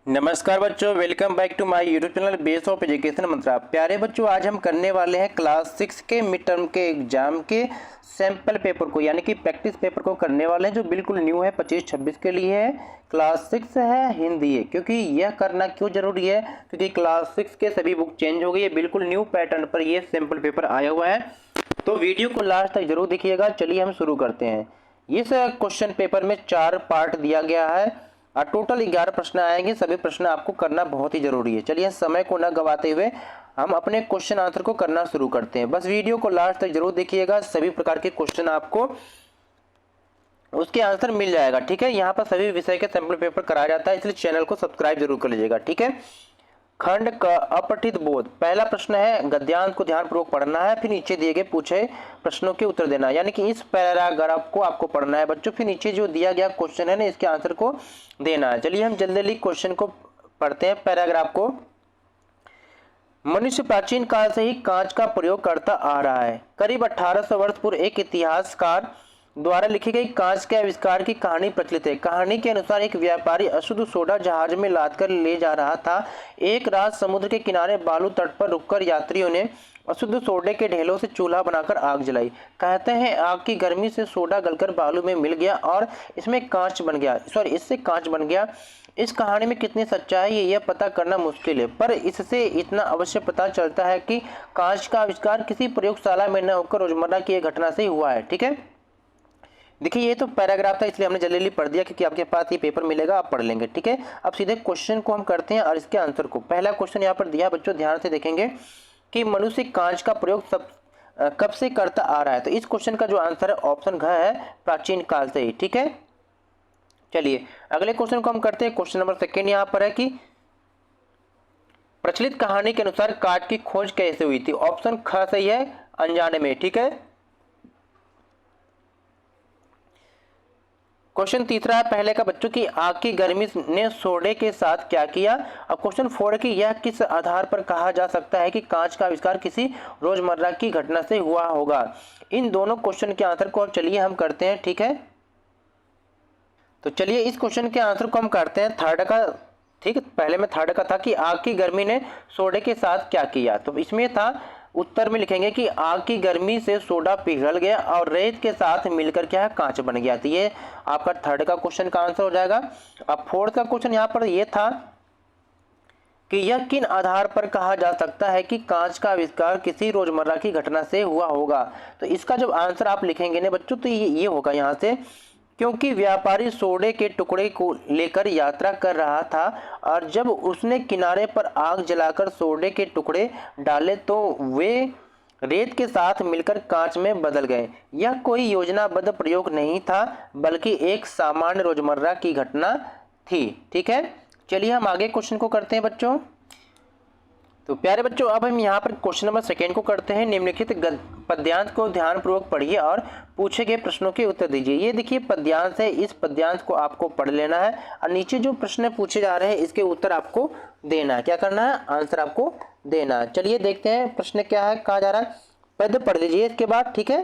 नमस्कार बच्चों, welcome back to my YouTube channel base of education mantra. प्यारे बच्चों, आज हम करने वाले हैं क्लास 6 के मिड टर्म के एग्जाम के सैम्पल पेपर को, यानी कि प्रैक्टिस पेपर को करने वाले हैं, जो बिल्कुल न्यू है, 25-26 के लिए है। क्लास 6 है, हिंदी है। क्योंकि यह करना क्यों जरूरी है? क्योंकि क्लास 6 के सभी बुक चेंज हो गई है, बिल्कुल न्यू पैटर्न पर यह सैम्पल पेपर आया हुआ है। तो वीडियो को लास्ट तक जरूर देखिएगा। चलिए हम शुरू करते हैं। इस क्वेश्चन पेपर में 4 पार्ट दिया गया है और टोटल 11 प्रश्न आएंगे। सभी प्रश्न आपको करना बहुत ही जरूरी है। चलिए समय को न गवाते हुए हम अपने क्वेश्चन आंसर को करना शुरू करते हैं। बस वीडियो को लास्ट तक जरूर देखिएगा। सभी प्रकार के क्वेश्चन आपको उसके आंसर मिल जाएगा। ठीक है, यहाँ पर सभी विषय के सैंपल पेपर कराया जाता है, इसलिए चैनल को सब्सक्राइब जरूर कर लीजिएगा। ठीक है, खंड का अपठित बोध। पहला प्रश्न है, गद्यांश को ध्यानपूर्वक पढ़ना है, फिर नीचे दिए गए पूछे प्रश्नों के उत्तर देना है। यानी कि इस पैराग्राफ को आपको पढ़ना है बच्चों, फिर नीचे जो दिया गया क्वेश्चन है ना, इसके आंसर को देना है। चलिए हम जल्दी जल्दी क्वेश्चन को पढ़ते हैं, पैराग्राफ को। मनुष्य प्राचीन काल से ही कांच का प्रयोग करता आ रहा है। करीब 1800 वर्ष पूर्व एक इतिहासकार द्वारा लिखी गई कांच के आविष्कार की कहानी प्रचलित है। कहानी के अनुसार एक व्यापारी अशुद्ध सोडा जहाज में लादकर ले जा रहा था। एक रात समुद्र के किनारे बालू तट पर रुककर यात्रियों ने अशुद्ध सोडे के ढेलों से चूल्हा बनाकर आग जलाई। कहते हैं आग की गर्मी से सोडा गलकर बालू में मिल गया और इससे कांच बन गया। इस कहानी में कितनी सच्चाई है यह पता करना मुश्किल है, पर इससे इतना अवश्य पता चलता है कि कांच का आविष्कार किसी प्रयोगशाला में न होकर रोजमर्रा की एक घटना से हुआ है। ठीक है, देखिए ये तो पैराग्राफ था, इसलिए हमने जल्दी जल्दी पढ़ दिया क्योंकि आपके पास ये पेपर मिलेगा, आप पढ़ लेंगे। ठीक है, अब सीधे क्वेश्चन को हम करते हैं और इसके आंसर को। पहला क्वेश्चन यहाँ पर दिया बच्चों, ध्यान से देखेंगे कि मनुष्य कांच का प्रयोग कब से करता आ रहा है। तो इस क्वेश्चन का जो आंसर है ऑप्शन घ है, प्राचीन काल से ही। ठीक है, चलिए अगले क्वेश्चन को हम करते हैं। क्वेश्चन नंबर सेकेंड यहाँ पर है कि प्रचलित कहानी के अनुसार कांच की खोज कैसे हुई थी। ऑप्शन ख सही है, अनजाने में। ठीक है, क्वेश्चन तीसरा है पहले का बच्चों की आग की गर्मी ने सोडे के साथ क्या किया। अब क्वेश्चन 4 की यह किस आधार पर कहा जा सकता है कि कांच का आविष्कार किसी रोजमर्रा की घटना से हुआ होगा। इन दोनों क्वेश्चन के आंसर को चलिए हम करते हैं। ठीक है, तो चलिए इस क्वेश्चन के आंसर को हम करते हैं थर्ड का। ठीक है, पहले में थर्ड का था कि आग की गर्मी ने सोडे के साथ क्या किया। तो इसमें था, उत्तर में लिखेंगे कि आग की गर्मी से सोडा पिघल गया और रेत के साथ मिलकर क्या है, कांच बन गया। तो ये आपका थर्ड का क्वेश्चन का आंसर हो जाएगा। अब फोर्थ का क्वेश्चन यहाँ पर ये था कि यह किन आधार पर कहा जा सकता है कि कांच का आविष्कार किसी रोजमर्रा की घटना से हुआ होगा। तो इसका जब आंसर आप लिखेंगे ना बच्चों, तो ये होगा यहाँ से, क्योंकि व्यापारी सोडे के टुकड़े को लेकर यात्रा कर रहा था और जब उसने किनारे पर आग जलाकर सोडे के टुकड़े डाले तो वे रेत के साथ मिलकर कांच में बदल गए। यह कोई योजनाबद्ध प्रयोग नहीं था, बल्कि एक सामान्य रोजमर्रा की घटना थी। ठीक है, चलिए हम आगे क्वेश्चन को करते हैं बच्चों। तो प्यारे बच्चों, अब हम यहाँ पर क्वेश्चन नंबर सेकेंड को करते हैं। निम्नलिखित पद्यांश को ध्यानपूर्वक पढ़िए और पूछे गए प्रश्नों के उत्तर दीजिए। ये देखिए पद्यांश है, इस पद्यांश को आपको पढ़ लेना है और नीचे जो प्रश्न पूछे जा रहे हैं इसके उत्तर आपको देना है। क्या करना है, आंसर आपको देना है। चलिए देखते हैं प्रश्न क्या है, कहा जा रहा है, पद पढ़ लीजिए इसके बाद। ठीक है,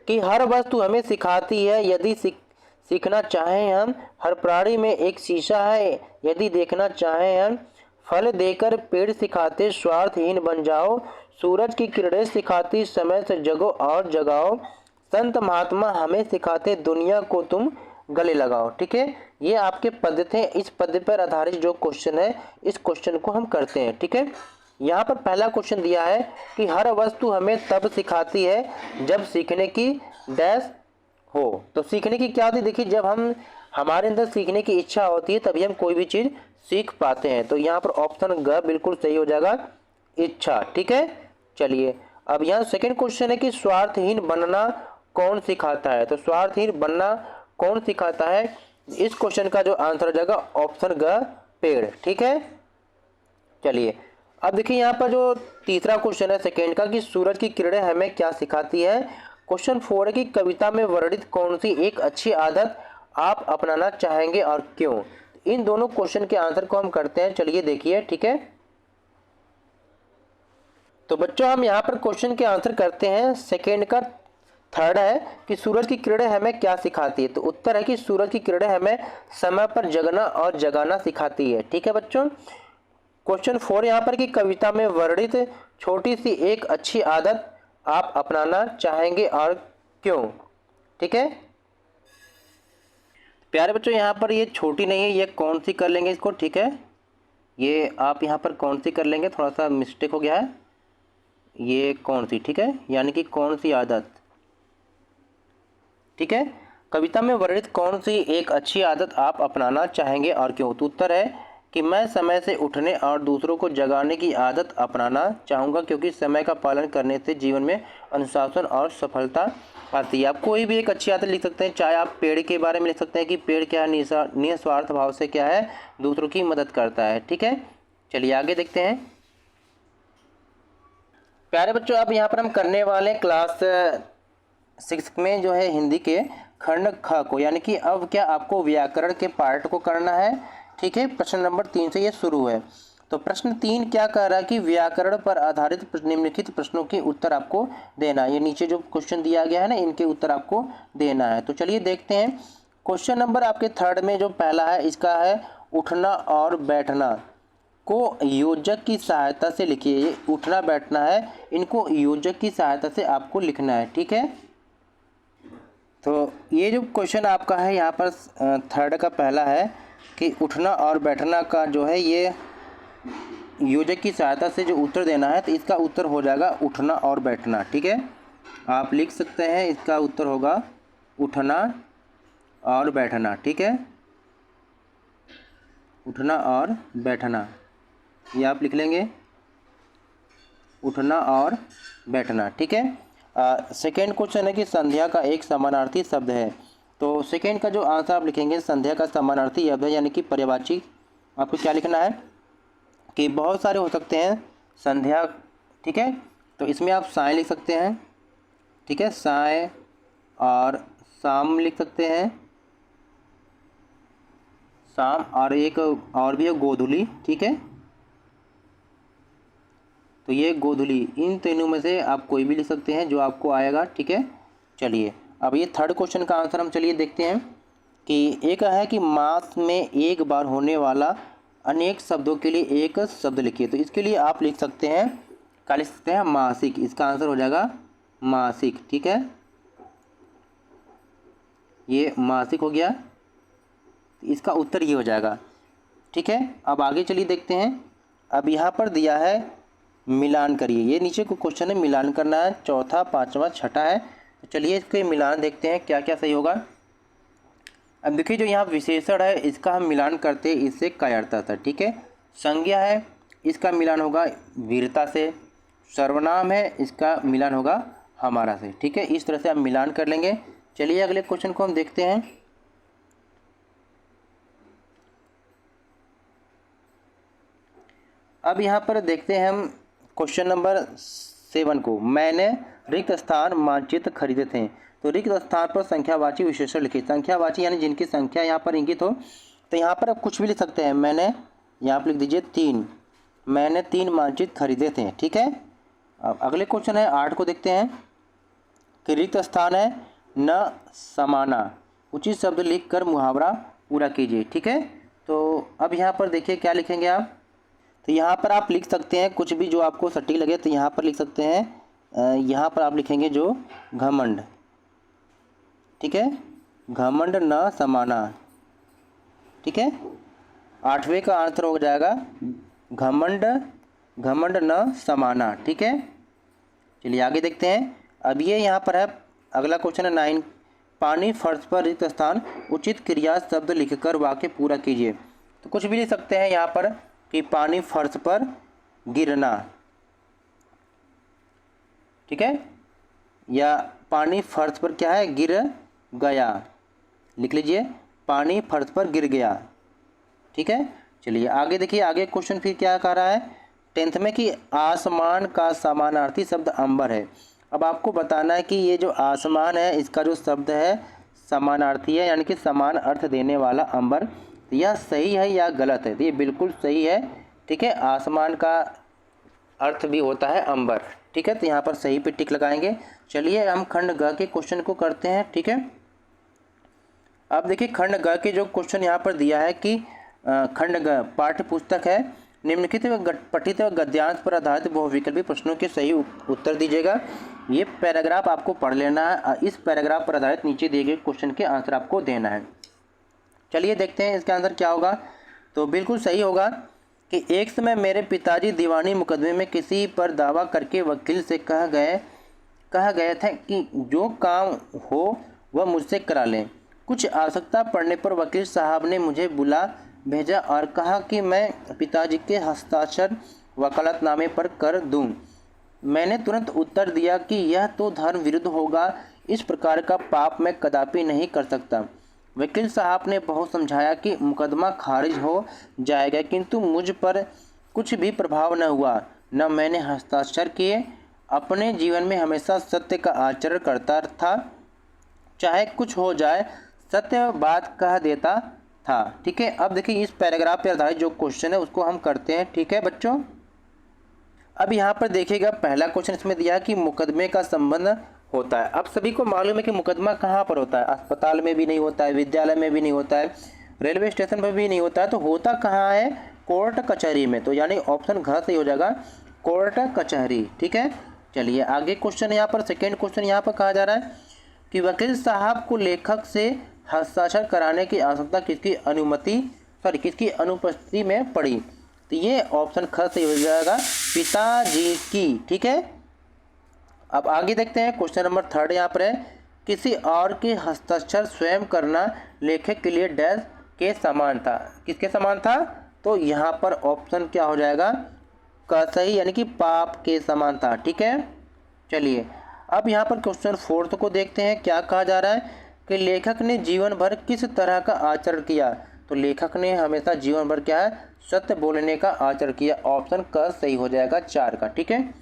कि हर वस्तु हमें सिखाती है यदि सीखना चाहें हम, हर प्राणी में एक शीशा है यदि देखना चाहें हम, फल देकर पेड़ सिखाते स्वार्थहीन बन जाओ, सूरज की किरणें सिखाती समय से जगो और जगाओ, संत महात्मा हमें सिखाते दुनिया को तुम गले लगाओ। ठीक है, ये आपके पद थे। इस पद पर आधारित जो क्वेश्चन है, इस क्वेश्चन को हम करते हैं। ठीक है, यहाँ पर पहला क्वेश्चन दिया है कि हर वस्तु हमें तब सिखाती है जब सीखने की डैश हो। तो सीखने की क्या होती है, देखिए जब हमारे अंदर सीखने की इच्छा होती है तभी हम कोई भी चीज सीख पाते हैं। तो यहाँ पर ऑप्शन ग बिल्कुल सही हो जाएगा, इच्छा। ठीक है, चलिए अब यहाँ सेकंड क्वेश्चन है कि स्वार्थहीन बनना कौन सिखाता है। तो स्वार्थहीन बनना कौन सिखाता है, इस क्वेश्चन का जो आंसर हो जाएगा ऑप्शन ग, पेड़। ठीक है, चलिए अब देखिए यहाँ पर जो तीसरा क्वेश्चन है सेकेंड का कि सूरज की किरणें हमें क्या सिखाती है। क्वेश्चन 4 है कि कविता में वर्णित कौन सी एक अच्छी आदत आप अपनाना चाहेंगे और क्यों। इन दोनों क्वेश्चन के आंसर को हम करते हैं। चलिए देखिए। ठीक है, तो बच्चों हम यहाँ पर क्वेश्चन के आंसर करते हैं सेकेंड का थर्ड है कि सूरज की किरणें हमें क्या सिखाती है, तो उत्तर है कि सूरज की किरणें हमें समय पर जगना और जगाना सिखाती है। ठीक है बच्चों। क्वेश्चन 4 यहाँ पर कि कविता में वर्णित छोटी सी एक अच्छी आदत आप अपनाना चाहेंगे और क्यों। ठीक है प्यारे बच्चों, यहाँ पर ये छोटी नहीं है, ये कौन सी कर लेंगे इसको। ठीक है, ये आप यहाँ पर कौन सी कर लेंगे, थोड़ा सा मिस्टेक हो गया है, ये कौन सी। ठीक है, यानी कि कौन सी आदत। ठीक है, कविता में वर्णित कौन सी एक अच्छी आदत आप अपनाना चाहेंगे और क्यों, तो उत्तर है कि मैं समय से उठने और दूसरों को जगाने की आदत अपनाना चाहूँगा, क्योंकि समय का पालन करने से जीवन में अनुशासन और सफलता आती है। आप कोई भी एक अच्छी आदत लिख सकते हैं, चाहे आप पेड़ के बारे में लिख सकते हैं कि पेड़ क्या है, निस्वार्थ भाव से क्या है, दूसरों की मदद करता है। ठीक है, चलिए आगे देखते हैं। प्यारे बच्चों, अब यहाँ पर हम करने वाले क्लास 6 में जो है हिंदी के खंड ख को, यानी कि अब क्या आपको व्याकरण के पार्ट को करना है। ठीक है, प्रश्न नंबर 3 से ये शुरू है। तो प्रश्न 3 क्या कह रहा है कि व्याकरण पर आधारित निम्नलिखित प्रश्नों के उत्तर आपको देना है। ये नीचे जो क्वेश्चन दिया गया है ना, इनके उत्तर आपको देना है। तो चलिए देखते हैं। क्वेश्चन नंबर आपके थर्ड में जो पहला है, इसका है उठना और बैठना को योजक की सहायता से लिखिए। ये उठना बैठना है, इनको योजक की सहायता से आपको लिखना है। ठीक है, तो ये जो क्वेश्चन आपका है यहाँ पर थर्ड का पहला है कि उठना और बैठना का जो है ये योजक की सहायता से जो उत्तर देना है, तो इसका उत्तर हो जाएगा उठना और बैठना। ठीक है, आप लिख सकते हैं, इसका उत्तर होगा उठना और बैठना। ठीक है, उठना और बैठना, ये आप लिख लेंगे, उठना और बैठना। ठीक है, सेकेंड क्वेश्चन है कि संध्या का एक समानार्थी शब्द है। तो सेकेंड का जो आंसर आप लिखेंगे, संध्या का समानार्थी शब्द है, यानी कि पर्यायवाची। आपको क्या लिखना है कि बहुत सारे हो सकते हैं संध्या। ठीक है, तो इसमें आप साय लिख सकते हैं। ठीक है, साय और शाम लिख सकते हैं, शाम, और एक और भी है गोधूली। ठीक है, तो ये गोधूली, इन तीनों में से आप कोई भी लिख सकते हैं जो आपको आएगा। ठीक है, चलिए अब ये थर्ड क्वेश्चन का आंसर हम चलिए देखते हैं कि एक है कि मास में एक बार होने वाला अनेक शब्दों के लिए एक शब्द लिखिए। तो इसके लिए आप लिख सकते हैं, क्या लिख सकते हैं, मासिक। इसका आंसर हो जाएगा मासिक। ठीक है, ये मासिक हो गया, इसका उत्तर ये हो जाएगा। ठीक है, अब आगे चलिए देखते हैं। अब यहाँ पर दिया है मिलान करिए, ये नीचे को क्वेश्चन है, मिलान करना है, चौथा, पांचवा, छठा है। तो चलिए इसके मिलान देखते हैं क्या क्या सही होगा। अब देखिए, जो यहाँ विशेषण है इसका हम मिलान करते हैं इससे कायरता से। ठीक है, संज्ञा है, इसका मिलान होगा वीरता से। सर्वनाम है, इसका मिलान होगा हमारा से। ठीक है, इस तरह से हम मिलान कर लेंगे। चलिए अगले क्वेश्चन को हम देखते हैं। अब यहाँ पर देखते हैं हम क्वेश्चन नंबर 7 को। मैंने रिक्त स्थान मानचित्र खरीदे थे। तो रिक्त स्थान पर संख्यावाची विशेषण लिखिए। संख्यावाची यानी जिनकी संख्या यहाँ पर इंगित हो। तो यहाँ पर आप कुछ भी लिख सकते हैं। मैंने, यहाँ पर लिख दीजिए 3, मैंने 3 मानचित्र खरीदे थे। ठीक है, अब अगले क्वेश्चन है 8 को देखते हैं कि रिक्त स्थान है न समाना, उचित शब्द लिखकर मुहावरा पूरा कीजिए। ठीक है, तो अब यहाँ पर देखिए क्या लिखेंगे आप। तो यहाँ पर आप लिख सकते हैं कुछ भी जो आपको सटीक लगे। तो यहाँ पर लिख सकते हैं, यहाँ पर आप लिखेंगे जो घमंड। ठीक है, घमंड न समाना। ठीक है, 8वें का आंसर हो जाएगा घमंड, घमंड न समाना। ठीक है, चलिए आगे देखते हैं। अब ये यहाँ पर है, अगला क्वेश्चन है 9, पानी फर्श पर रिक्त स्थान उचित क्रिया शब्द लिखकर वाक्य पूरा कीजिए। तो कुछ भी लिख सकते हैं यहाँ पर कि पानी फर्श पर गिरना। ठीक है, या पानी फर्श पर क्या है, गिर गया, लिख लीजिए, पानी फर्श पर गिर गया। ठीक है, चलिए आगे देखिए। आगे क्वेश्चन फिर क्या कह रहा है 10th में कि आसमान का समानार्थी शब्द अंबर है। अब आपको बताना है कि ये जो आसमान है इसका जो शब्द है समानार्थी है, यानी कि समान अर्थ देने वाला अंबर। यह सही है या गलत है, तो ये बिल्कुल सही है। ठीक है, आसमान का अर्थ भी होता है अंबर। ठीक है, तो यहाँ पर सही पे टिक लगाएंगे। चलिए हम खंड ग के क्वेश्चन को करते हैं। ठीक है, अब देखिए खंड ग के जो क्वेश्चन यहाँ पर दिया है कि खंड ग पाठ्य पुस्तक है, निम्नलिखित पठित व गद्यांश पर आधारित बहुविकल्पी प्रश्नों के सही उत्तर दीजिएगा। ये पैराग्राफ आपको पढ़ लेना है। इस पैराग्राफ पर आधारित नीचे दिए गए क्वेश्चन के आंसर आपको देना है। चलिए देखते हैं इसका आंसर क्या होगा। तो बिल्कुल सही होगा कि एक समय मेरे पिताजी दीवानी मुकदमे में किसी पर दावा करके वकील से कह गए थे कि जो काम हो वह मुझसे करा लें। कुछ आवश्यकता पड़ने पर वकील साहब ने मुझे बुला भेजा और कहा कि मैं पिताजी के हस्ताक्षर वकालतनामे पर कर दूं। मैंने तुरंत उत्तर दिया कि यह तो धर्म विरुद्ध होगा, इस प्रकार का पाप मैं कदापि नहीं कर सकता। वकील साहब ने बहुत समझाया कि मुकदमा खारिज हो जाएगा, किंतु मुझ पर कुछ भी प्रभाव न हुआ, न मैंने हस्ताक्षर किए। अपने जीवन में हमेशा सत्य का आचरण करता था, चाहे कुछ हो जाए सत्य बात कह देता था। ठीक है, अब देखिए इस पैराग्राफ पर आधारित जो क्वेश्चन है उसको हम करते हैं। ठीक है बच्चों, अब यहाँ पर देखिएगा पहला क्वेश्चन इसमें दिया कि मुकदमे का संबंध होता है। अब सभी को मालूम है कि मुकदमा कहाँ पर होता है, अस्पताल में भी नहीं होता है, विद्यालय में भी नहीं होता है, रेलवे स्टेशन पर भी नहीं होता है, तो होता कहाँ है, कोर्ट कचहरी में। तो यानी ऑप्शन घ सही हो जाएगा, कोर्ट कचहरी। ठीक है, चलिए आगे क्वेश्चन यहाँ पर सेकेंड क्वेश्चन यहाँ पर कहा जा रहा है कि वकील साहब को लेखक से हस्ताक्षर कराने की आवश्यकता किसकी अनुपस्थिति में पड़ी। तो ये ऑप्शन ख सही हो जाएगा, पिताजी की। ठीक है, अब आगे देखते हैं क्वेश्चन नंबर थर्ड यहाँ पर है, किसी और के हस्ताक्षर स्वयं करना लेखक के लिए डैश के समान था। किसके समान था, तो यहाँ पर ऑप्शन क्या हो जाएगा, क सही, यानी कि पाप के समान था। ठीक है, चलिए अब यहाँ पर क्वेश्चन फोर्थ को देखते हैं। क्या कहा जा रहा है कि लेखक ने जीवन भर किस तरह का आचरण किया। तो लेखक ने हमेशा जीवन भर क्या है, सत्य बोलने का आचरण किया। ऑप्शन क सही हो जाएगा 4 का। ठीक है,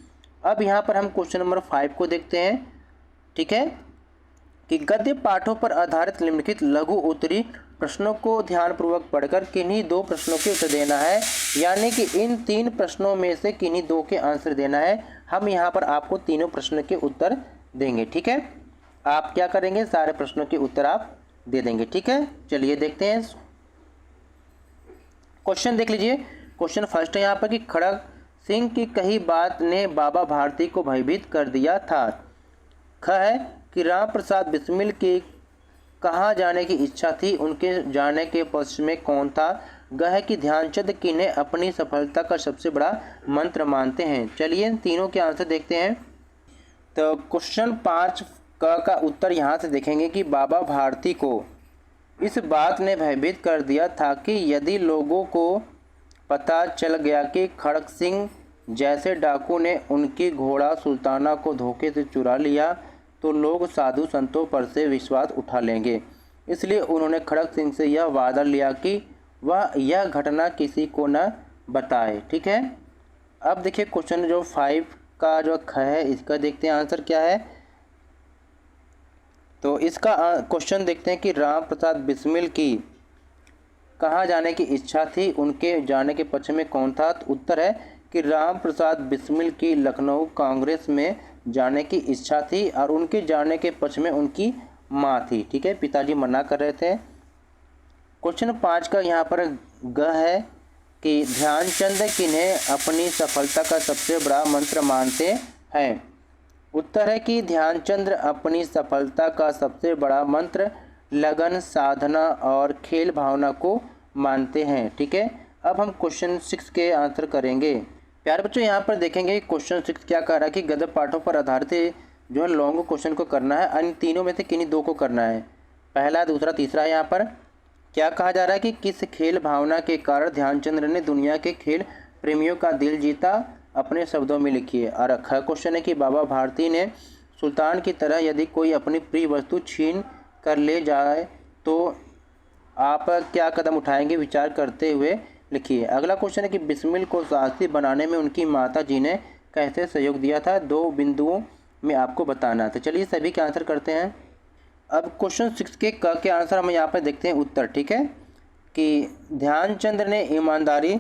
अब यहाँ पर हम क्वेश्चन नंबर 5 को देखते हैं। ठीक है, कि गद्य पाठों पर आधारित निम्नलिखित लघु उत्तरी प्रश्नों को ध्यानपूर्वक पढ़कर किन्हीं 2 प्रश्नों के उत्तर देना है, यानी कि इन 3 प्रश्नों में से किन्हीं 2 के आंसर देना है। हम यहाँ पर आपको तीनों प्रश्नों के उत्तर देंगे। ठीक है, आप क्या करेंगे, सारे प्रश्नों के उत्तर आप दे देंगे। ठीक है, चलिए देखते हैं क्वेश्चन, देख लीजिए। क्वेश्चन फर्स्ट है यहाँ पर कि खड़ग सिंह की कही बात ने बाबा भारती को भयभीत कर दिया था। ख है कि राम प्रसाद बिस्मिल की कहाँ जाने की इच्छा थी, उनके जाने के पक्ष में कौन था। ग है कि ध्यानचंद किन्हें अपनी सफलता का सबसे बड़ा मंत्र मानते हैं। चलिए तीनों के आंसर देखते हैं। तो क्वेश्चन 5 का उत्तर यहाँ से देखेंगे कि बाबा भारती को इस बात ने भयभीत कर दिया था कि यदि लोगों को पता चल गया कि खड़ग सिंह जैसे डाकू ने उनकी घोड़ा सुल्ताना को धोखे से चुरा लिया तो लोग साधु संतों पर से विश्वास उठा लेंगे। इसलिए उन्होंने खड़ग सिंह से यह वादा लिया कि वह यह घटना किसी को न बताए। ठीक है, अब देखिए क्वेश्चन जो 5 का जो ख है इसका देखते हैं आंसर क्या है। तो इसका क्वेश्चन देखते हैं कि राम प्रसाद बिस्मिल की कहाँ जाने की इच्छा थी, उनके जाने के पक्ष में कौन था। तो उत्तर है कि राम प्रसाद बिस्मिल की लखनऊ कांग्रेस में जाने की इच्छा थी और उनके जाने के पक्ष में उनकी माँ थी। ठीक है, पिताजी मना कर रहे थे। क्वेश्चन 5 का यहाँ पर ग है कि ध्यानचंद किन्हें अपनी सफलता का सबसे बड़ा मंत्र मानते हैं। उत्तर है कि ध्यानचंद अपनी सफलता का सबसे बड़ा मंत्र लगन, साधना और खेल भावना को मानते हैं। ठीक है, अब हम क्वेश्चन 6 के आंसर करेंगे। प्यारे बच्चों यहाँ पर देखेंगे क्वेश्चन 6 क्या कह रहा है कि गद्य पाठों पर आधारित जो है लॉन्ग क्वेश्चन को करना है, इन तीनों में से किन्हीं 2 को करना है। पहला, दूसरा, तीसरा। यहाँ पर क्या कहा जा रहा है कि किस खेल भावना के कारण ध्यानचंद ने दुनिया के खेल प्रेमियों का दिल जीता, अपने शब्दों में लिखिए। और ख क्वेश्चन है कि बाबा भारती ने सुल्तान की तरह यदि कोई अपनी प्रिय वस्तु छीन कर ले जाए तो आप क्या कदम उठाएंगे, विचार करते हुए लिखिए। अगला क्वेश्चन है कि बिस्मिल को साहसी बनाने में उनकी माता जी ने कैसे सहयोग दिया था, 2 बिंदुओं में आपको बताना। तो चलिए सभी के आंसर करते हैं। अब क्वेश्चन 6 के क के आंसर हम यहाँ पर देखते हैं उत्तर। ठीक है, कि ध्यानचंद ने ईमानदारी,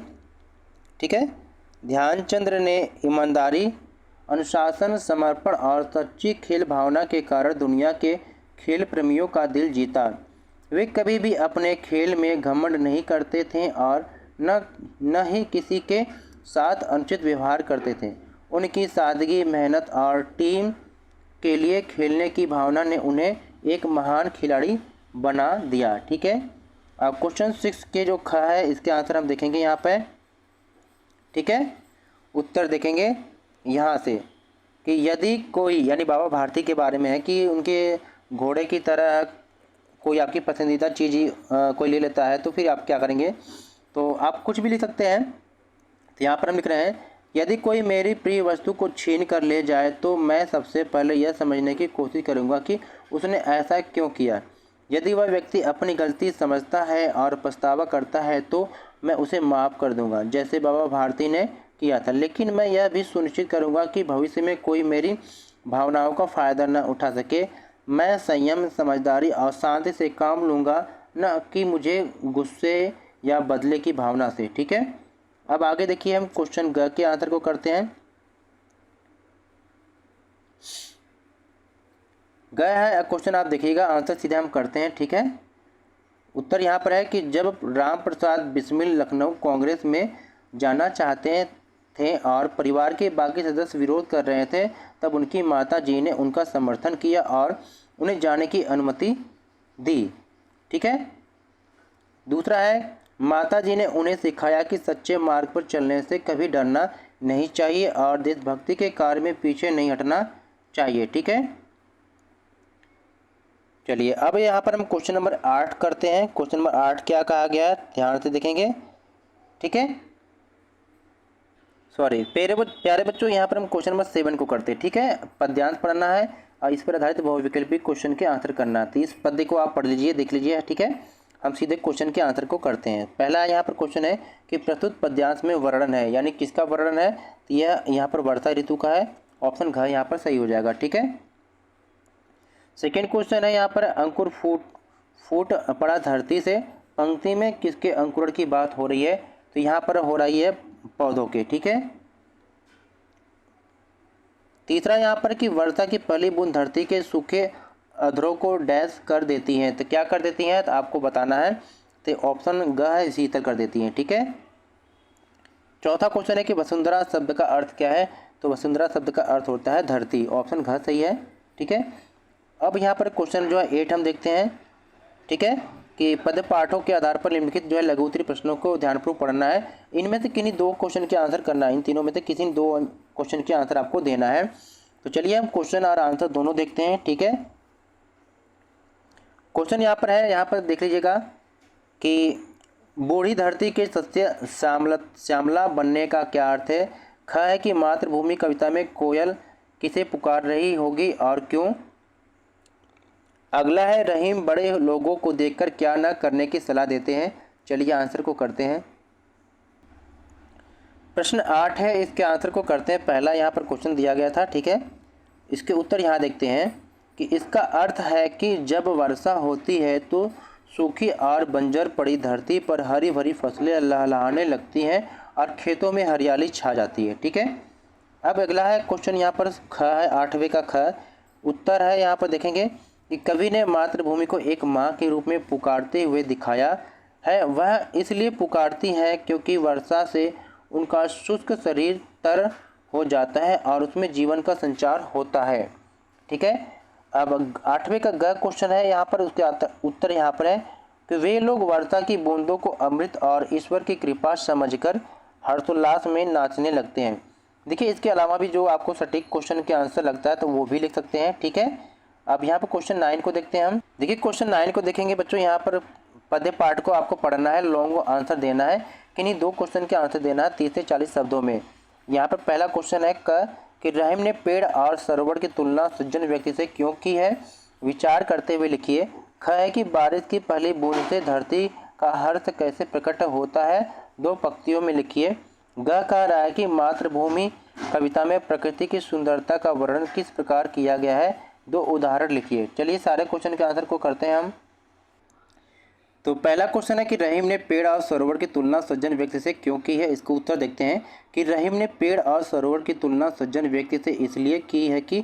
ठीक है, ध्यानचंद ने ईमानदारी अनुशासन, समर्पण और सच्ची खेल भावना के कारण दुनिया के खेल प्रेमियों का दिल जीता। वे कभी भी अपने खेल में घमंड नहीं करते थे और न ही किसी के साथ अनुचित व्यवहार करते थे। उनकी सादगी, मेहनत और टीम के लिए खेलने की भावना ने उन्हें एक महान खिलाड़ी बना दिया। ठीक है, अब क्वेश्चन 6 के जो ख है इसके आंसर हम देखेंगे यहाँ पे। ठीक है, उत्तर देखेंगे यहाँ से कि यदि कोई, यानी बाबा भारती के बारे में है कि उनके घोड़े की तरह कोई आपकी पसंदीदा चीज़ ही कोई ले लेता है तो फिर आप क्या करेंगे। तो आप कुछ भी लिख सकते हैं। तो यहाँ पर हम लिख रहे हैं, यदि कोई मेरी प्रिय वस्तु को छीन कर ले जाए तो मैं सबसे पहले यह समझने की कोशिश करूँगा कि उसने ऐसा क्यों किया। यदि वह व्यक्ति अपनी गलती समझता है और पछतावा करता है तो मैं उसे माफ़ कर दूंगा, जैसे बाबा भारती ने किया था। लेकिन मैं यह भी सुनिश्चित करूंगा कि भविष्य में कोई मेरी भावनाओं का फ़ायदा न उठा सके। मैं संयम, समझदारी और शांति से काम लूँगा, न कि मुझे गुस्से या बदले की भावना से। ठीक है, अब आगे देखिए, हम क्वेश्चन ग के आंसर को करते हैं। गया है क्वेश्चन, आप देखिएगा, आंसर सीधे हम करते हैं। ठीक है, उत्तर यहाँ पर है कि जब राम प्रसाद बिस्मिल लखनऊ कांग्रेस में जाना चाहते थे और परिवार के बाकी सदस्य विरोध कर रहे थे, तब उनकी माता जी ने उनका समर्थन किया और उन्हें जाने की अनुमति दी। ठीक है, दूसरा है, माता जी ने उन्हें सिखाया कि सच्चे मार्ग पर चलने से कभी डरना नहीं चाहिए और देशभक्ति के कार्य में पीछे नहीं हटना चाहिए। ठीक है, चलिए अब यहाँ पर हम क्वेश्चन नंबर 8 करते हैं। क्वेश्चन नंबर 8 क्या कहा गया है, ध्यान से देखेंगे। ठीक है, सॉरी प्यारे बच्चों, यहाँ पर हम क्वेश्चन नंबर 7 को करते हैं। ठीक है, पद्यांश पढ़ना है और इस पर आधारित बहुविकल्पी क्वेश्चन के आंसर करना है। तो इस पद्य को आप पढ़ लीजिए, देख लीजिए। ठीक है, हम सीधे क्वेश्चन के आंसर को करते हैं। पहला यहाँ पर क्वेश्चन है कि प्रस्तुत पद्यांश में वर्णन है, यानी किसका वर्णन है। तो यह यहाँ पर वर्षा ऋतु का है, ऑप्शन घ यहाँ पर सही हो जाएगा। ठीक है, सेकेंड क्वेश्चन है यहाँ पर, अंकुर फूट पड़ा धरती से, पंक्ति में किसके अंकुरण की बात हो रही है। तो यहाँ पर हो रही है पौधों के। ठीक है, तीसरा यहाँ पर कि वर्षा की पहली बूंद धरती के सूखे अधरों को डैश कर देती हैं। तो क्या कर देती हैं, तो आपको बताना है। तो ऑप्शन ग है, शीतल कर देती हैं। ठीक है, चौथा क्वेश्चन है कि वसुंधरा शब्द का अर्थ क्या है। तो वसुंधरा शब्द का अर्थ होता है धरती, ऑप्शन घ सही है। ठीक है, अब यहाँ पर क्वेश्चन जो है 8 हम देखते हैं। ठीक है, कि पद पाठों के आधार पर निम्नलिखित जो है लघु उत्तरीय प्रश्नों को ध्यानपूर्वक पढ़ना है। इनमें से किन्हीं 2 क्वेश्चन के आंसर करना है, इन तीनों में से किसी 2 क्वेश्चन के आंसर आपको देना है। तो चलिए हम क्वेश्चन और आंसर दोनों देखते हैं। ठीक है, क्वेश्चन यहाँ पर है, यहाँ पर देख लीजिएगा कि बूढ़ी धरती के सत्य श्यामला बनने का क्या अर्थ है। ख है कि मातृभूमि कविता में कोयल किसे पुकार रही होगी और क्यों। अगला है, रहीम बड़े लोगों को देखकर क्या न करने की सलाह देते हैं। चलिए आंसर को करते हैं। प्रश्न 8 है, इसके आंसर को करते हैं। पहला यहाँ पर क्वेश्चन दिया गया था। ठीक है, इसके उत्तर यहाँ देखते हैं कि इसका अर्थ है कि जब वर्षा होती है तो सूखी और बंजर पड़ी धरती पर हरी भरी फसलें लहलहाने लगती हैं और खेतों में हरियाली छा जाती है। ठीक है, अब अगला है क्वेश्चन यहाँ पर ख है, 8वें का ख। उत्तर है यहाँ पर देखेंगे कि कवि ने मातृभूमि को एक माँ के रूप में पुकारते हुए दिखाया है। वह इसलिए पुकारती है क्योंकि वर्षा से उनका शुष्क शरीर तर हो जाता है और उसमें जीवन का संचार होता है। ठीक है, अब 8वें का ग क्वेश्चन है यहाँ पर, उसके उत्तर यहाँ पर है कि वे लोग वर्षा की बूंदों को अमृत और ईश्वर की कृपा समझकर हर्षोल्लास में नाचने लगते हैं। देखिए, इसके अलावा भी जो आपको सटीक क्वेश्चन के आंसर लगता है तो वो भी लिख सकते हैं। ठीक है, अब यहाँ पर क्वेश्चन 9 को देखते हैं हम। देखिए, क्वेश्चन 9 को देखेंगे बच्चों, यहाँ पर पद्य पाठ को आपको पढ़ना है, लॉन्ग आंसर देना है, किन्हीं 2 क्वेश्चन के आंसर देना है 30 से 40 शब्दों में। यहाँ पर पहला क्वेश्चन है कि रहीम ने पेड़ और सरोवर की तुलना सज्जन व्यक्ति से क्यों की है। विचार करते हुए लिखिए। ख है कि बारिश की पहली बूंद से धरती का हर्ष कैसे प्रकट होता है, 2 पंक्तियों में लिखिए। ग कह रहा है कि मातृभूमि कविता में प्रकृति की सुंदरता का वर्णन किस प्रकार किया गया है, 2 उदाहरण लिखिए। चलिए सारे क्वेश्चन के आंसर को करते हैं हम। तो पहला क्वेश्चन है कि रहीम ने पेड़ और सरोवर की तुलना सज्जन व्यक्ति से क्यों की है। इसका उत्तर देखते हैं कि रहीम ने पेड़ और सरोवर की तुलना सज्जन व्यक्ति से इसलिए की है कि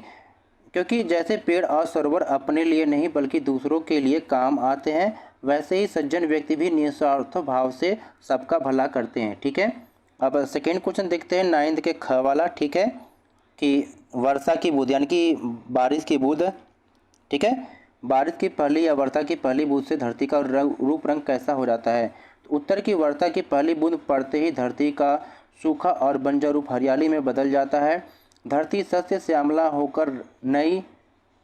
क्योंकि जैसे पेड़ और सरोवर अपने लिए नहीं बल्कि दूसरों के लिए काम आते हैं, वैसे ही सज्जन व्यक्ति भी निस्वार्थ भाव से सबका भला करते हैं। ठीक है, अब सेकेंड क्वेश्चन देखते हैं 9th के ख वाला। ठीक है, कि वर्षा की बूंद यानी कि बारिश की बूंद, ठीक है, बारिश की पहली या वर्षा की पहली बूंद से धरती का रूप रंग कैसा हो जाता है। तो उत्तर की वर्षा की पहली बूंद पड़ते ही धरती का सूखा और बंजर रूप हरियाली में बदल जाता है। धरती सस्य श्यामला होकर नई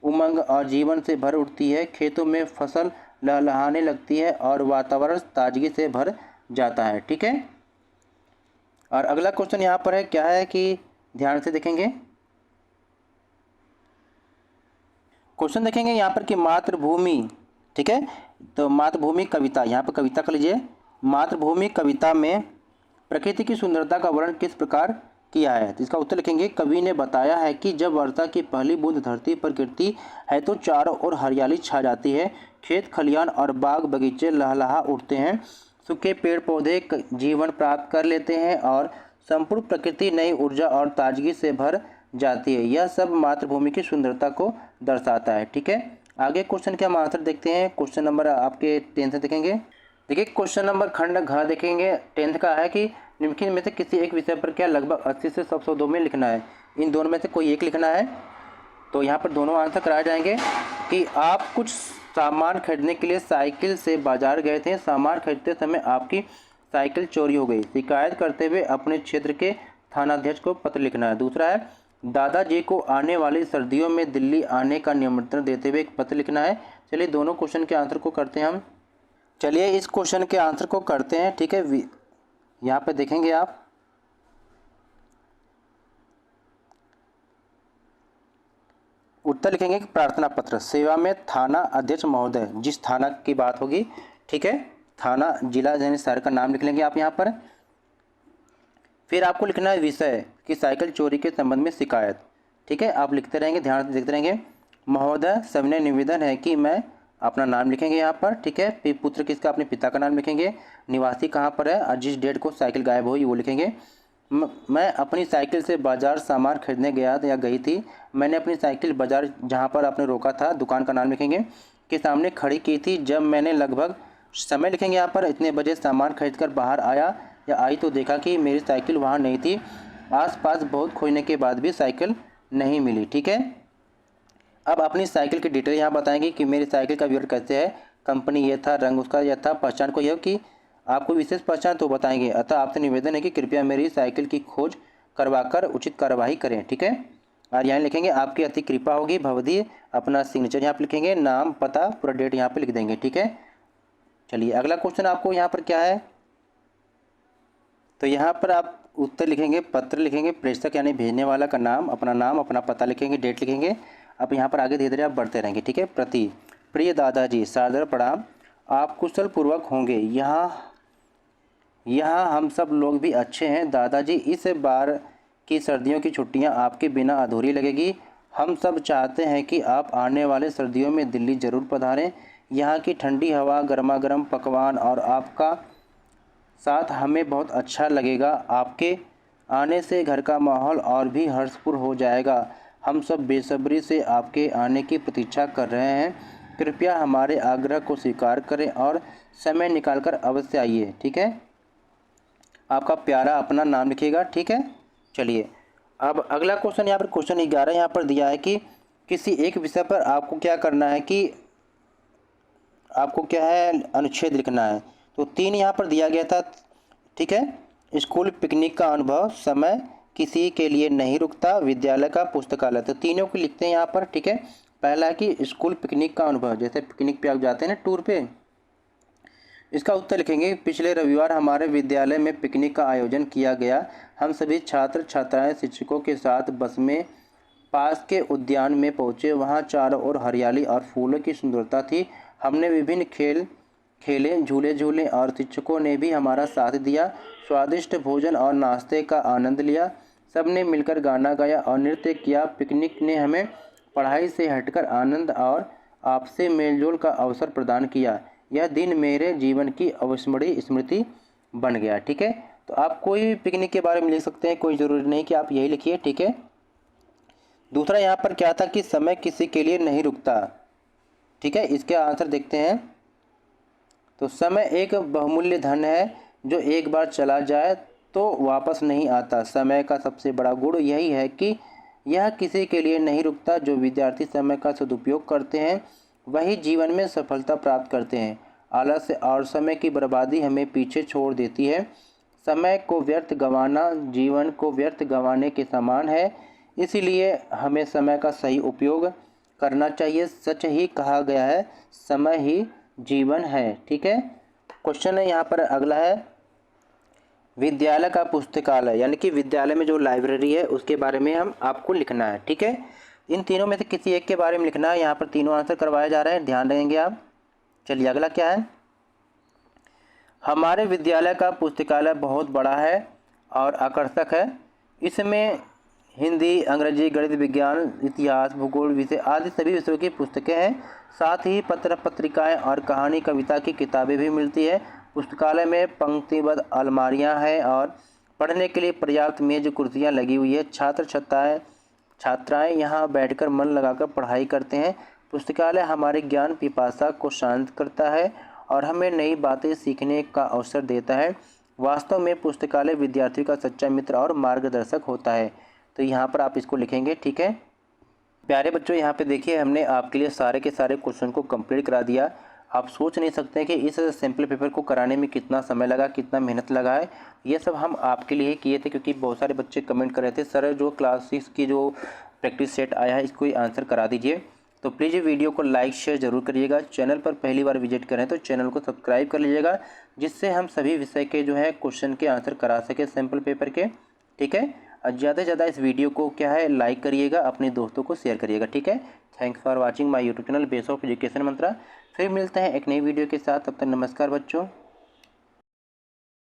उमंग और जीवन से भर उठती है। खेतों में फसल लहलहाने लगती है और वातावरण ताजगी से भर जाता है। ठीक है, और अगला क्वेश्चन यहाँ पर है, क्या है कि ध्यान से देखेंगे। क्वेश्चन देखेंगे यहाँ पर कि मातृभूमि, ठीक है, तो मातृभूमि कविता, यहाँ पर कविता कर लीजिए। मातृभूमि कविता में प्रकृति की सुंदरता का वर्णन किस प्रकार किया है। तो इसका उत्तर लिखेंगे, कवि ने बताया है कि जब वर्षा की पहली बूंद धरती पर गिरती है तो चारों ओर हरियाली छा जाती है। खेत खलियान और बाग बगीचे लहलहा उठते हैं। सूखे पेड़ पौधे जीवन प्राप्त कर लेते हैं और संपूर्ण प्रकृति नई ऊर्जा और ताजगी से भर जाती है। यह सब मातृभूमि की सुंदरता को दर्शाता है। ठीक है, आगे क्वेश्चन के हम आंसर देखते हैं। क्वेश्चन नंबर आपके 10th से देखेंगे। देखिए क्वेश्चन नंबर खंड घ देखेंगे 10th का है कि निम्नलिखित में से किसी एक विषय पर क्या लगभग 80 से 100 शब्दों में लिखना है। इन दोनों में से कोई एक लिखना है। तो यहाँ पर दोनों आंसर कराए जाएंगे कि आप कुछ सामान खरीदने के लिए साइकिल से बाजार गए थे। सामान खरीदते समय आपकी साइकिल चोरी हो गई। शिकायत करते हुए अपने क्षेत्र के थानाध्यक्ष को पत्र लिखना है। दूसरा है, दादाजी को आने वाली सर्दियों में दिल्ली आने का निमंत्रण देते हुए एक पत्र लिखना है। चलिए दोनों क्वेश्चन के आंसर को करते हैं हम। चलिए इस क्वेश्चन के आंसर को करते हैं। ठीक है, यहाँ पे देखेंगे आप, उत्तर लिखेंगे कि प्रार्थना पत्र। सेवा में थाना अध्यक्ष महोदय, जिस थाना की बात होगी, ठीक है, थाना जिला यानी शहर का नाम लिख लेंगे आप यहाँ पर। फिर आपको लिखना है विषय कि साइकिल चोरी के संबंध में शिकायत। ठीक है, आप लिखते रहेंगे, ध्यान से देखते रहेंगे। महोदय सविनय निवेदन है कि मैं, अपना नाम लिखेंगे यहाँ पर। ठीक है, फिर पुत्र किसका, अपने पिता का नाम लिखेंगे। निवासी कहाँ पर है और जिस डेट को साइकिल गायब हुई वो लिखेंगे। मैं अपनी साइकिल से बाजार सामान खरीदने गया या गई थी। मैंने अपनी साइकिल बाजार जहाँ पर आपने रोका था दुकान का नाम लिखेंगे, के सामने खड़ी की थी। जब मैंने लगभग समय लिखेंगे यहाँ पर, इतने बजे सामान खरीदकर बाहर आया या आई तो देखा कि मेरी साइकिल वहाँ नहीं थी। आसपास बहुत खोजने के बाद भी साइकिल नहीं मिली। ठीक है, अब अपनी साइकिल की डिटेल यहाँ बताएंगे कि मेरी साइकिल का विवरण कैसे है, कंपनी ये था, रंग उसका यह था, पहचान को यह कि आपको विशेष पहचान तो बताएंगे। अतः आपसे निवेदन है कि कृपया मेरी साइकिल की खोज करवाकर उचित कार्रवाई करें। ठीक है, और यहाँ लिखेंगे आपकी अति कृपा होगी भवदीय। अपना सिग्नेचर यहाँ पर लिखेंगे, नाम पता पूरा डेट यहाँ पर लिख देंगे। ठीक है, चलिए अगला क्वेश्चन आपको यहाँ पर क्या है, तो यहाँ पर आप उत्तर लिखेंगे, पत्र लिखेंगे, प्रेषक यानी भेजने वाला का नाम, अपना पता लिखेंगे, डेट लिखेंगे। अब यहाँ पर आगे धीरे धीरे आप बढ़ते रहेंगे। ठीक है, प्रति, प्रिय दादाजी सादर प्रणाम, आप कुशल पूर्वक होंगे। यहाँ हम सब लोग भी अच्छे हैं दादाजी। इस बार की सर्दियों की छुट्टियाँ आपके बिना अधूरी लगेगी। हम सब चाहते हैं कि आप आने वाले सर्दियों में दिल्ली ज़रूर पधारें। यहाँ की ठंडी हवा, गर्मा गर्म पकवान और आपका साथ हमें बहुत अच्छा लगेगा। आपके आने से घर का माहौल और भी हर्षपूर्ण हो जाएगा। हम सब बेसब्री से आपके आने की प्रतीक्षा कर रहे हैं। कृपया हमारे आग्रह को स्वीकार करें और समय निकालकर अवश्य आइए। ठीक है, आपका प्यारा अपना नाम लिखिएगा। ठीक है, चलिए अब अगला क्वेश्चन यहाँ पर क्वेश्चन 11 यहाँ पर दिया है कि किसी एक विषय पर आपको क्या करना है, कि आपको क्या है अनुच्छेद लिखना है। तो 3 यहाँ पर दिया गया था। ठीक है, स्कूल पिकनिक का अनुभव, समय किसी के लिए नहीं रुकता, विद्यालय का पुस्तकालय। तो तीनों को लिखते हैं यहाँ पर। ठीक है, पहला है कि स्कूल पिकनिक का अनुभव, जैसे पिकनिक पे आप जाते हैं ना टूर पे, इसका उत्तर लिखेंगे, पिछले रविवार हमारे विद्यालय में पिकनिक का आयोजन किया गया। हम सभी छात्र छात्राएं शिक्षकों के साथ बस में पास के उद्यान में पहुंचे। वहां चारों ओर हरियाली और फूलों की सुंदरता थी। हमने विभिन्न खेल खेले, झूले झूले और शिक्षकों ने भी हमारा साथ दिया। स्वादिष्ट भोजन और नाश्ते का आनंद लिया। सबने मिलकर गाना गाया और नृत्य किया। पिकनिक ने हमें पढ़ाई से हटकर आनंद और आपसे मेलजोल का अवसर प्रदान किया। यह दिन मेरे जीवन की अविस्मरणीय स्मृति बन गया। ठीक है, तो आप कोई भी पिकनिक के बारे में लिख सकते हैं, कोई ज़रूरी नहीं कि आप यही लिखिए। ठीक है, दूसरा यहाँ पर क्या था कि समय किसी के लिए नहीं रुकता। ठीक है, इसके आंसर देखते हैं। तो समय एक बहुमूल्य धन है जो एक बार चला जाए तो वापस नहीं आता। समय का सबसे बड़ा गुण यही है कि यह किसी के लिए नहीं रुकता। जो विद्यार्थी समय का सदुपयोग करते हैं वही जीवन में सफलता प्राप्त करते हैं। आलस्य और समय की बर्बादी हमें पीछे छोड़ देती है। समय को व्यर्थ गंवाना जीवन को व्यर्थ गंवाने के समान है, इसीलिए हमें समय का सही उपयोग करना चाहिए। सच ही कहा गया है, समय ही जीवन है। ठीक है, क्वेश्चन है यहाँ पर अगला है, विद्यालय का पुस्तकालय यानी कि विद्यालय में जो लाइब्रेरी है उसके बारे में हम आपको लिखना है। ठीक है, इन तीनों में से किसी एक के बारे में लिखना है। यहाँ पर तीनों आंसर करवाए जा रहे हैं, ध्यान रखेंगे आप। चलिए अगला क्या है, हमारे विद्यालय का पुस्तकालय बहुत बड़ा है और आकर्षक है। इसमें हिंदी, अंग्रेजी, गणित, विज्ञान, इतिहास, भूगोल विषय आदि सभी विषयों की पुस्तकें हैं। साथ ही पत्र पत्रिकाएं और कहानी कविता की किताबें भी मिलती है। पुस्तकालय में पंक्तिबद्ध अलमारियां हैं और पढ़ने के लिए पर्याप्त मेज कुर्सियां लगी हुई है। छात्राएं यहां बैठकर मन लगाकर पढ़ाई करते हैं। पुस्तकालय हमारे ज्ञान पिपासा को शांत करता है और हमें नई बातें सीखने का अवसर देता है। वास्तव में पुस्तकालय विद्यार्थियों का सच्चा मित्र और मार्गदर्शक होता है। तो यहाँ पर आप इसको लिखेंगे। ठीक है प्यारे बच्चों, यहाँ पे देखिए हमने आपके लिए सारे के सारे क्वेश्चन को कंप्लीट करा दिया। आप सोच नहीं सकते कि इस सैम्पल पेपर को कराने में कितना समय लगा, कितना मेहनत लगा है। ये सब हम आपके लिए किए थे क्योंकि बहुत सारे बच्चे कमेंट कर रहे थे सर जो क्लास 6 की जो प्रैक्टिस सेट आया है इसको आंसर करा दीजिए। तो प्लीज़ वीडियो को लाइक शेयर ज़रूर करिएगा। चैनल पर पहली बार विजिट करें तो चैनल को सब्सक्राइब कर लीजिएगा, जिससे हम सभी विषय के जो है क्वेश्चन के आंसर करा सके सैम्पल पेपर के। ठीक है, ज़्यादा से ज़्यादा इस वीडियो को क्या है लाइक करिएगा, अपने दोस्तों को शेयर करिएगा। ठीक है, thanks for watching my YouTube channel base of education mantra. फिर मिलते हैं एक नई वीडियो के साथ, तब तक नमस्कार बच्चों।